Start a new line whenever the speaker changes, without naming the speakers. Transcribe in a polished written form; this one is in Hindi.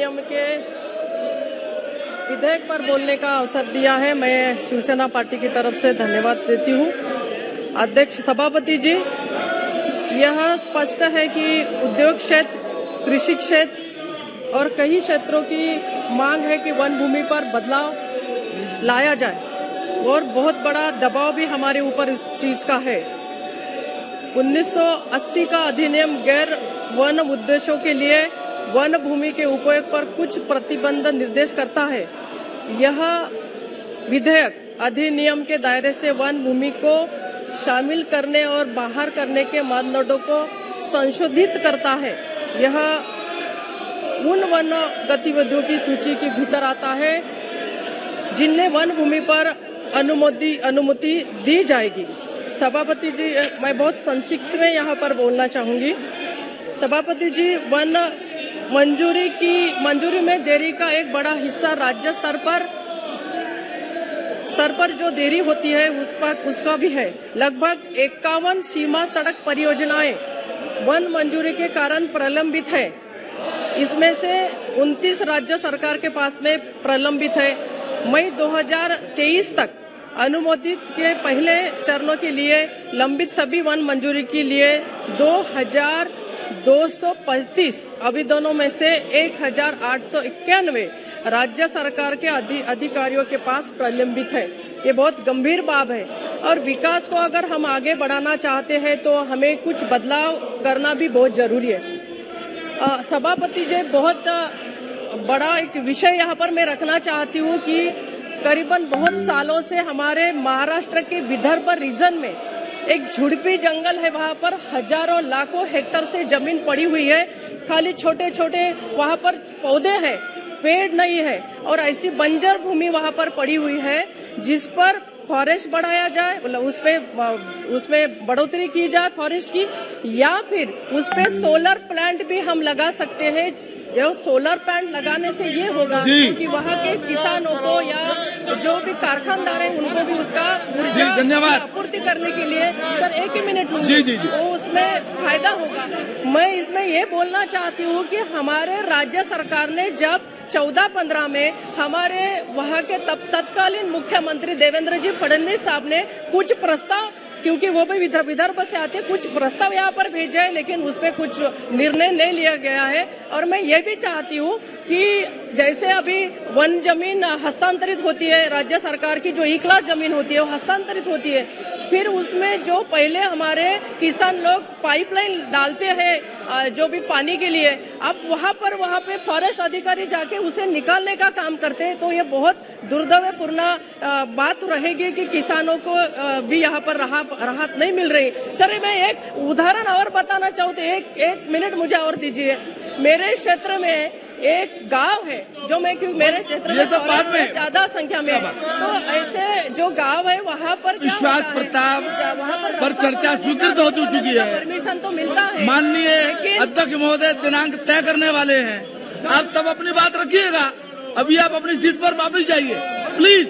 नियम के विधेयक पर बोलने का अवसर दिया है। मैं शिवसेना पार्टी की तरफ से धन्यवाद देती हूँ। अध्यक्ष सभापति जी, यह स्पष्ट है कि उद्योग क्षेत्र, कृषि क्षेत्र और कई क्षेत्रों की मांग है कि वन भूमि पर बदलाव लाया जाए और बहुत बड़ा दबाव भी हमारे ऊपर इस चीज का है। 1980 का अधिनियम गैर वन उद्देश्यों के लिए वन भूमि के उपयोग पर कुछ प्रतिबंध निर्देश करता है। यह विधेयक अधिनियम के दायरे से वन भूमि को शामिल करने और बाहर करने के मानदंडों को संशोधित करता है। यह उन वन गतिविधियों की सूची के भीतर आता है जिन्हें वन भूमि पर अनुमति दी जाएगी। सभापति जी, मैं बहुत संक्षिप्त में यहाँ पर बोलना चाहूंगी। सभापति जी, वन मंजूरी में देरी का एक बड़ा हिस्सा राज्य स्तर पर जो देरी होती है उसका भी है। लगभग 51 सीमा सड़क परियोजनाएं वन मंजूरी के कारण प्रलंबित है। इसमें से 29 राज्य सरकार के पास में प्रलंबित है। मई 2023 तक अनुमोदित के पहले चरणों के लिए लंबित सभी वन मंजूरी के लिए 2235 आवेदनों में से 1891 राज्य सरकार के अधिकारियों के पास प्रलंबित है। ये बहुत गंभीर बात है और विकास को अगर हम आगे बढ़ाना चाहते हैं तो हमें कुछ बदलाव करना भी बहुत जरूरी है। सभापति जी, बहुत बड़ा एक विषय यहाँ पर मैं रखना चाहती हूँ कि करीबन बहुत सालों से हमारे महाराष्ट्र के विदर्भ रीजन में एक झुड़पी जंगल है। वहाँ पर हजारों लाखों हेक्टेयर से जमीन पड़ी हुई है। खाली छोटे छोटे वहाँ पर पौधे हैं, पेड़ नहीं है और ऐसी बंजर भूमि वहाँ पर पड़ी हुई है जिस पर फॉरेस्ट बढ़ाया जाए, मतलब उसमें बढ़ोतरी की जाए फॉरेस्ट की, या फिर उस पे सोलर प्लांट भी हम लगा सकते हैं। जो सोलर प्लांट लगाने से ये होगा कि वहाँ के किसानों को या जो भी कारखानदार हैं उनको भी उसका ऊर्जा आपूर्ति करने के लिए सर 1 ही मिनट लूंगी, तो उसमें फायदा होगा। मैं इसमें ये बोलना चाहती हूँ कि हमारे राज्य सरकार ने जब 14-15 में हमारे वहाँ के तत्कालीन मुख्यमंत्री देवेंद्र जी फडणवीस साहब ने कुछ प्रस्ताव, क्योंकि वो भी विदर्भ से आते, कुछ प्रस्ताव यहाँ पर भेजा है लेकिन उस पर कुछ निर्णय नहीं लिया गया है। और मैं ये भी चाहती हूँ कि जैसे अभी वन जमीन हस्तांतरित होती है, राज्य सरकार की जो E-क्लास जमीन होती है वो हस्तांतरित होती है, फिर उसमें जो पहले हमारे किसान लोग पाइपलाइन डालते हैं जो भी पानी के लिए, अब वहाँ पे फॉरेस्ट अधिकारी जाके उसे निकालने का काम करते हैं। तो ये बहुत दुर्दैवपूर्ण बात रहेगी कि किसानों को भी यहाँ पर राहत नहीं मिल रही। सर, मैं एक उदाहरण और बताना चाहूँ, एक मिनट मुझे और दीजिए। मेरे क्षेत्र में एक गांव है जो क्योंकि मेरे क्षेत्र में ज्यादा संख्या में, तो ऐसे जो गांव है वहाँ पर
विश्वास प्रताप पर चर्चा स्वीकृत हो चुकी है।
परमिशन तो मिलता है।
माननीय अध्यक्ष महोदय दिनांक तय करने वाले हैं, आप तब अपनी बात रखिएगा। अभी आप अपनी सीट पर वापस जाइए प्लीज।